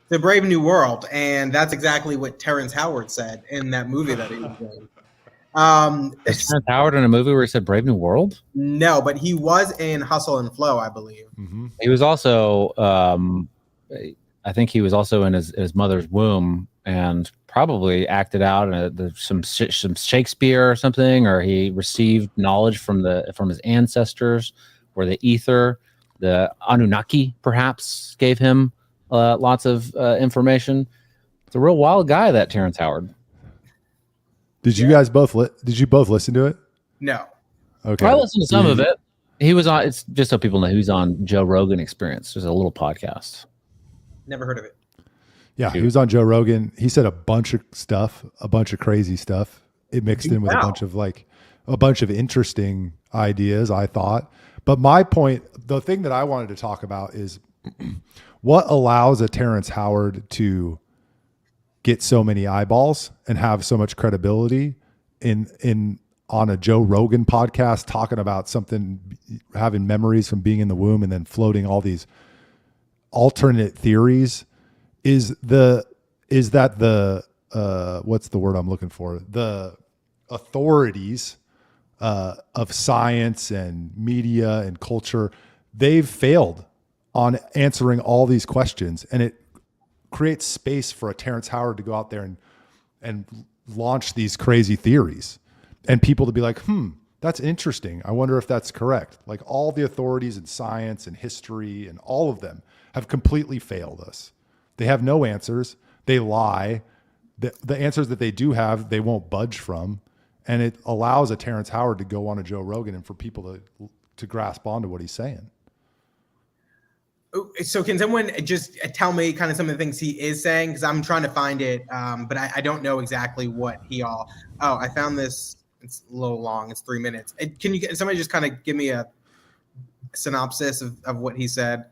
The Brave New World, and that's exactly what Terrance Howard said in that movie that he was in. Is Terrance Howard in a movie where he said Brave New World? No, but he was in Hustle and Flow, I believe. Mm-hmm. He was also, I think he was also in his mother's womb and probably acted out in some Shakespeare or something, or he received knowledge from his ancestors, or the ether, the Anunnaki perhaps gave him lots of information. It's a real wild guy, that Terrance Howard. Did you guys both listen to it? No. Okay. I listened to some of it. He was on. It's just so people know, he was on Joe Rogan Experience. There's a little podcast. Never heard of it. Yeah, he was on Joe Rogan. He said a bunch of stuff, a bunch of crazy stuff. It mixed in with a bunch of interesting ideas, I thought. But my point, the thing that I wanted to talk about is what allows a Terrance Howard to get so many eyeballs and have so much credibility on a Joe Rogan podcast, talking about something, having memories from being in the womb and then floating all these alternate theories. Is that the what's the word I'm looking for? The authorities of science and media and culture, they've failed on answering all these questions, and it creates space for a Terrance Howard to go out there and launch these crazy theories, and people to be like, that's interesting. I wonder if that's correct. Like, all the authorities in science and history and all of them have completely failed us. They have no answers. They lie. The answers that they do have, they won't budge from. And it allows a Terrance Howard to go on a Joe Rogan and for people to grasp onto what he's saying. So can someone just tell me kind of some of the things he is saying? Because I'm trying to find it, but I don't know exactly what I found this. It's a little long. It's 3 minutes. Can somebody just kind of give me a synopsis of what he said?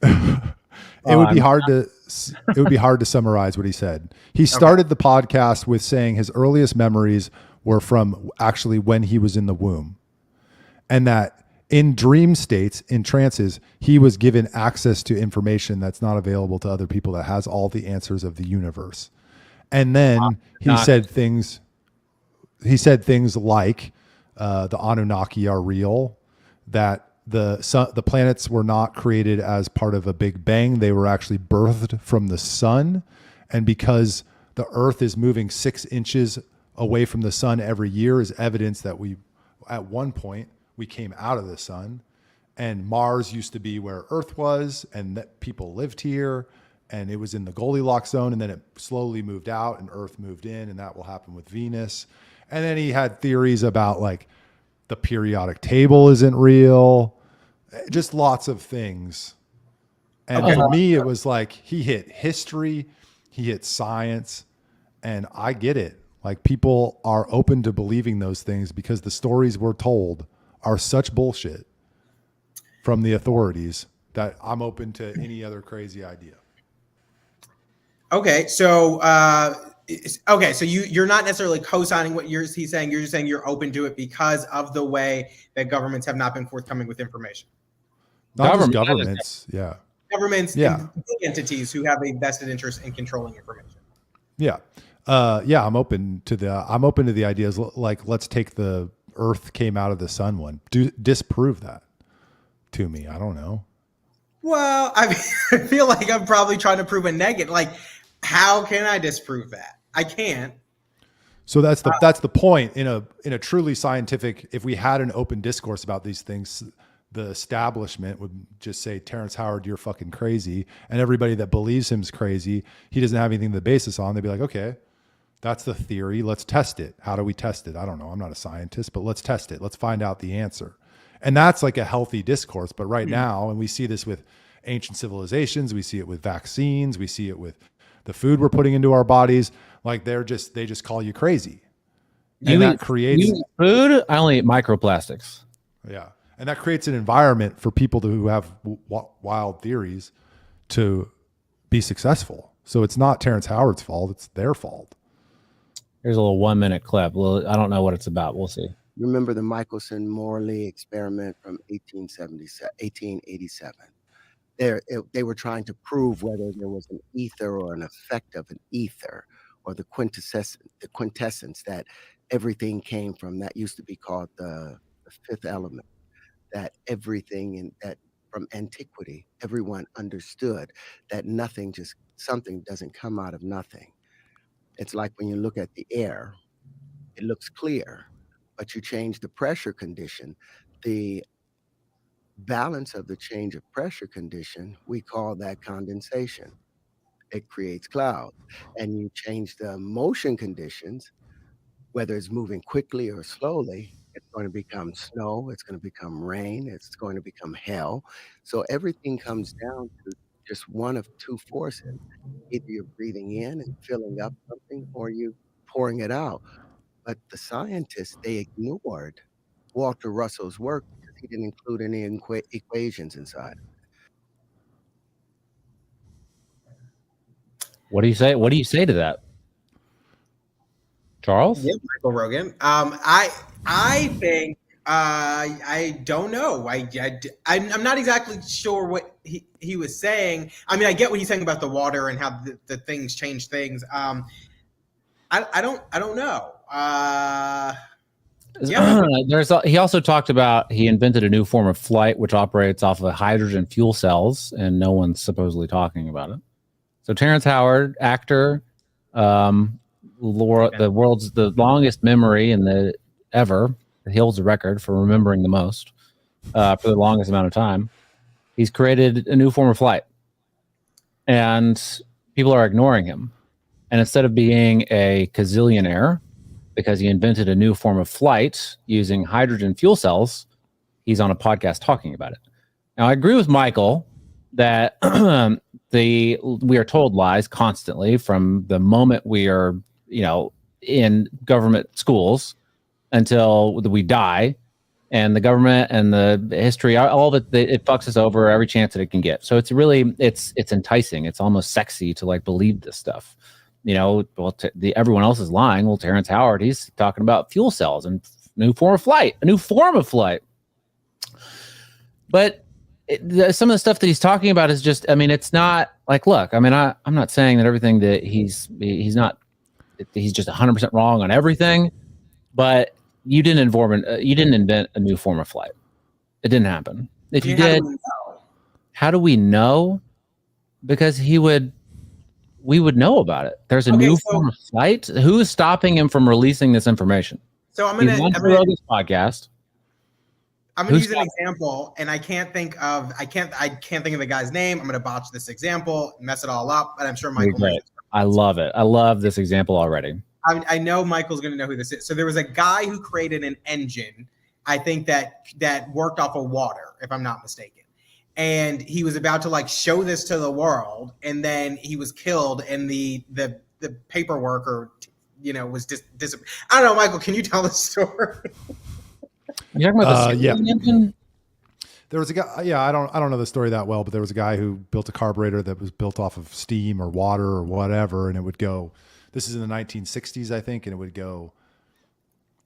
It would be hard to summarize what he said. He started the podcast with saying his earliest memories were from actually when he was in the womb, and that in dream states, in trances, he was given access to information that's not available to other people, that has all the answers of the universe. And then he said things like the Anunnaki are real, that the planets were not created as part of a big bang. They were actually birthed from the sun. And because the earth is moving 6 inches away from the sun every year is evidence that at one point we came out of the sun, and Mars used to be where Earth was, and that people lived here, and it was in the Goldilocks zone, and then it slowly moved out and Earth moved in, and that will happen with Venus. And then he had theories about like the periodic table isn't real, just lots of things. And for me, it was like he hit history, he hit science, and I get it. Like, people are open to believing those things because the stories we're told are such bullshit from the authorities that I'm open to any other crazy idea. Okay, so you're not necessarily co-signing what he's saying. You're just saying you're open to it because of the way that governments have not been forthcoming with information. Not just governments, yeah. Governments, and entities who have a vested interest in controlling information. Yeah. I'm open to the ideas, like, let's take the Earth came out of the sun one. Disprove that to me. I don't know. Well, I feel like I'm probably trying to prove a negative. Like, how can I disprove that? I can't. So that's the point. In a truly scientific, if we had an open discourse about these things, the establishment would just say, Terrance Howard, you're fucking crazy. And everybody that believes him's crazy, he doesn't have anything to base this on. They'd be like, okay, that's the theory. Let's test it. How do we test it? I don't know. I'm not a scientist, but let's test it. Let's find out the answer. And that's like a healthy discourse. But right now, and we see this with ancient civilizations, we see it with vaccines, we see it with the food we're putting into our bodies. Like, they just call you crazy. And that creates food. I only eat microplastics. Yeah. And that creates an environment for people who have wild theories to be successful. So it's not Terrance Howard's fault. It's their fault. Here's a little 1 minute clip. Well, I don't know what it's about. We'll see. Remember the Michelson-Morley experiment from 1887. They were trying to prove whether there was an ether or an effect of an ether, or the quintessence that everything came from. That used to be called the fifth element. That everything in that from antiquity, everyone understood that something doesn't come out of nothing. It's like when you look at the air, it looks clear, but you change the pressure condition, the balance of the change of pressure condition, we call that condensation. It creates clouds. And you change the motion conditions, whether it's moving quickly or slowly, it's going to become snow, it's going to become rain, it's going to become hell. So everything comes down to just one of two forces. Either you're breathing in and filling up something, or you pouring it out. But the scientists, they ignored Walter Russell's work because he didn't include any equations inside. What do you say? What do you say to that, Charles? Yeah, Michael Rogan. I think I don't know. I'm not exactly sure what he was saying. I mean, I get what he's saying about the water and how the things change things. I don't know. Yeah. He also talked about he invented a new form of flight which operates off of hydrogen fuel cells, and no one's supposedly talking about it. So Terrance Howard, actor, the world's the longest memory ever. He holds the record for remembering the most for the longest amount of time. He's created a new form of flight, and people are ignoring him. And instead of being a gazillionaire because he invented a new form of flight using hydrogen fuel cells, he's on a podcast talking about it. Now, I agree with Michael that we are told lies constantly from the moment we are, in government schools until we die, and the government and the history, all of it fucks us over every chance that it can get. So it's really, it's enticing. It's almost sexy to believe this stuff. Everyone else is lying. Well, Terrance Howard, he's talking about fuel cells and a new form of flight. But some of the stuff that he's talking about is just, it's not look, I'm not saying that everything that he's just 100% wrong on everything, but you didn't invent a new form of flight. It didn't happen. If you did, how do we know? Because we would know about it. There's a new form of flight. Who is stopping him from releasing this information? So I'm going to this podcast. I'm going to use an example, and I can't think of the guy's name. I'm going to botch this example, mess it all up, but I'm sure Michael knows it. I love it. I love this example already. I know Michael's going to know who this is. So there was a guy who created an engine, I think that worked off of water, if I'm not mistaken. And he was about to show this to the world, and then he was killed, and the paperwork was just I don't know, Michael, can you tell the story? You're talking about the engine? There was a guy. Yeah, I don't know the story that well, but there was a guy who built a carburetor that was built off of steam or water or whatever, and it would go. This is in the 1960s, I think, and it would go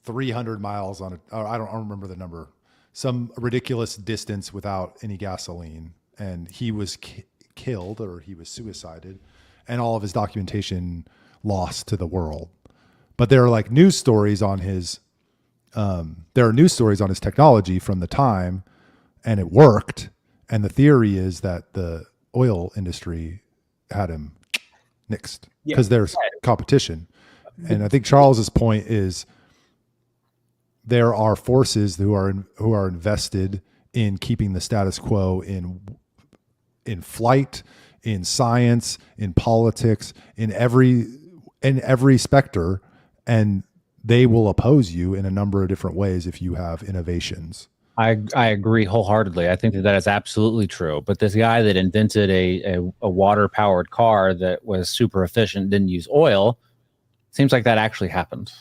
300 miles on it. I don't remember the number. Some ridiculous distance without any gasoline, and he was killed or he was suicided, and all of his documentation lost to the world. But there are news stories on his. There are news stories on his technology from the time, and it worked. And the theory is that the oil industry had him nixed because there's competition. And I think Charles's point is there are forces who are invested in keeping the status quo in flight, in science, in politics, in every specter, and they will oppose you in a number of different ways if you have innovations. I agree wholeheartedly. I think that is absolutely true. But this guy that invented a water-powered car that was super efficient, didn't use oil, seems like that actually happened.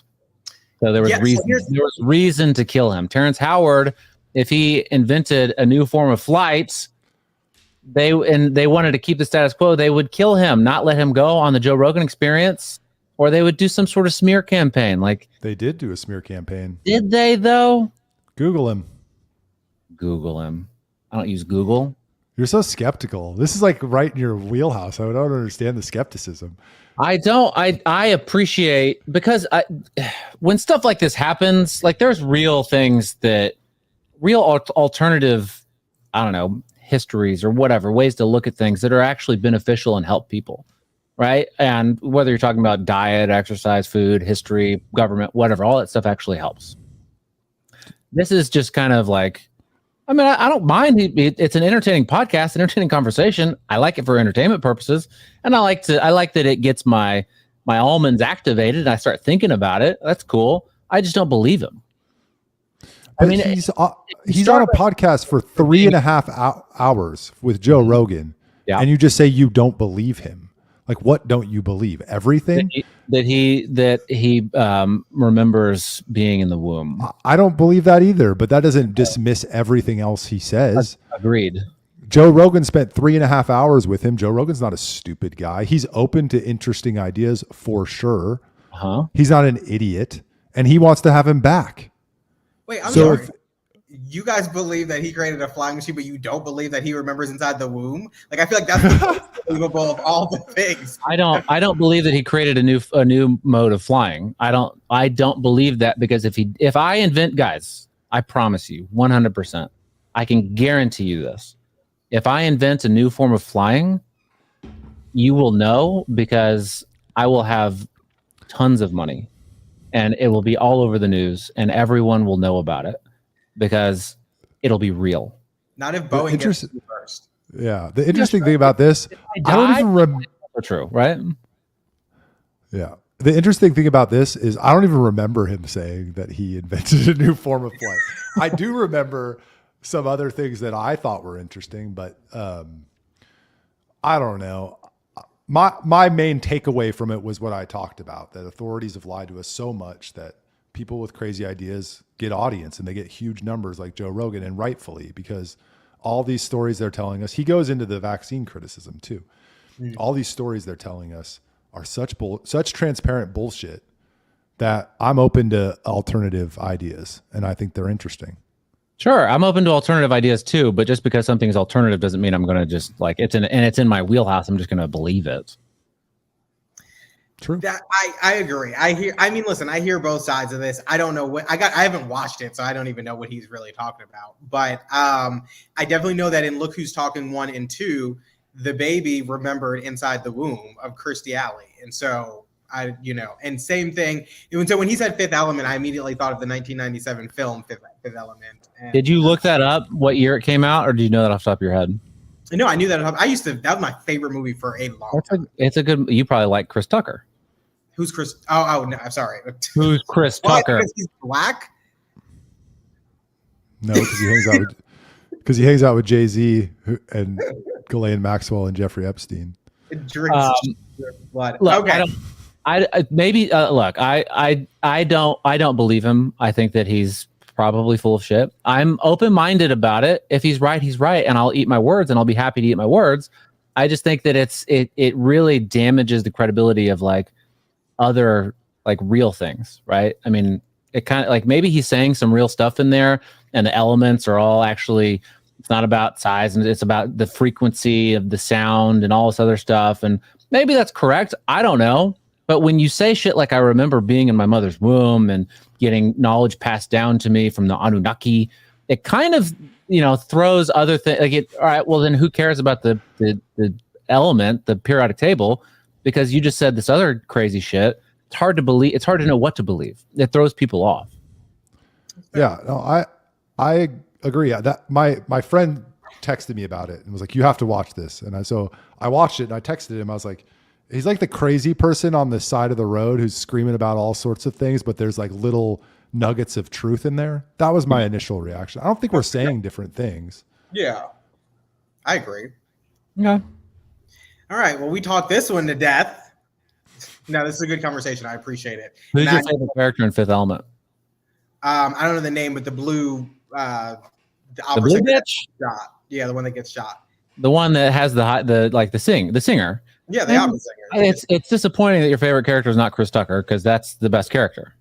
So there was reason to kill him. Terrance Howard, if he invented a new form of flights, they wanted to keep the status quo, they would kill him, not let him go on the Joe Rogan Experience. Or they would do some sort of smear campaign. They did do a smear campaign. Did they, though? Google him. I don't use Google. You're so skeptical. This is like right in your wheelhouse. I don't understand the skepticism. I don't. I appreciate, because when stuff like this happens, like there's real things that real alternative, I don't know, histories or whatever, ways to look at things that are actually beneficial and help people, right? And whether you're talking about diet, exercise, food, history, government, whatever, all that stuff actually helps. This is just kind of like, I mean, I don't mind. It's an entertaining podcast, an entertaining conversation. I like it for entertainment purposes, and I like that it gets my almonds activated. And I start thinking about it. That's cool. I just don't believe him. But I mean, he's on a podcast for 3.5 hours with Joe Rogan, and you just say you don't believe him. Like, what don't you believe? Everything that he remembers being in the womb. I don't believe that either, but that doesn't dismiss everything else he says. Agreed. Joe Rogan spent 3.5 hours with him. Joe Rogan's not a stupid guy. He's open to interesting ideas for sure. He's not an idiot, and he wants to have him back. Wait, I'm sorry. You guys believe that he created a flying machine, but you don't believe that he remembers inside the womb? Like, I feel like that's the most believable of all the things. I don't believe that he created a new mode of flying. I don't believe that, because if I invent, guys, I promise you 100%, I can guarantee you this. If I invent a new form of flying, you will know, because I will have tons of money and it will be all over the news and everyone will know about it, because it'll be real. Not if Boeing gets it first. Yeah. The interesting thing about this, I don't even remember. True, right? Yeah. The interesting thing about this is I don't even remember him saying that he invented a new form of flight. I do remember some other things that I thought were interesting, but I don't know. My main takeaway from it was what I talked about, that authorities have lied to us so much that people with crazy ideas get audience and they get huge numbers like Joe Rogan, and rightfully, because all these stories they're telling us, he goes into the vaccine criticism too. All these stories they're telling us are such transparent bullshit that I'm open to alternative ideas, and I think they're interesting. Sure, I'm open to alternative ideas too, but just because something is alternative doesn't mean I'm going to just like it's in my wheelhouse, I'm just going to believe it. True. That I agree. I hear both sides of this. I don't know what I haven't watched it, so I don't even know what he's really talking about. But I definitely know that in Look Who's Talking 1 and 2, the baby remembered inside the womb of Kirstie Alley. And so and same thing. And so when he said Fifth Element, I immediately thought of the 1997 film Fifth Element. And, did you look that up, what year it came out, or do you know that off the top of your head? No, I knew that. That was my favorite movie for a long time. It's a good, you probably like Chris Tucker. Who's Chris? Oh, no, I'm sorry. Who's Chris Tucker? Because he's black? No, because he hangs out with Jay-Z and Ghislaine Maxwell and Jeffrey Epstein. It drinks blood. Look, okay. I don't believe him. I think that he's probably full of shit. I'm open-minded about it. If he's right, he's right, and I'll eat my words, and I'll be happy to eat my words. I just think that it really damages the credibility of like other like real things, right? I mean, it kind of like maybe he's saying some real stuff in there, and the elements are all actually, it's not about size, and it's about the frequency of the sound and all this other stuff, and maybe that's correct. I don't know. But when you say shit like I remember being in my mother's womb and getting knowledge passed down to me from the Anunnaki, it kind of, throws other things. Like all right, well then who cares about the element, the periodic table? Because you just said this other crazy shit. It's hard to believe. It's hard to know what to believe. It throws people off. Yeah, no, I agree. That my friend texted me about it and was like, "You have to watch this." And so I watched it and I texted him. I was like, he's like the crazy person on the side of the road who's screaming about all sorts of things, but there's like little nuggets of truth in there. That was my initial reaction. I don't think we're saying different things. Yeah, I agree. Yeah. All right. Well, we talked this one to death. No, this is a good conversation. I appreciate it. Who's your favorite character in Fifth Element? I don't know the name, but the blue, the blue bitch? Shot. Yeah, the one that gets shot. The one that has the singer. Yeah, the opera singer. It's disappointing that your favorite character is not Chris Tucker, because that's the best character.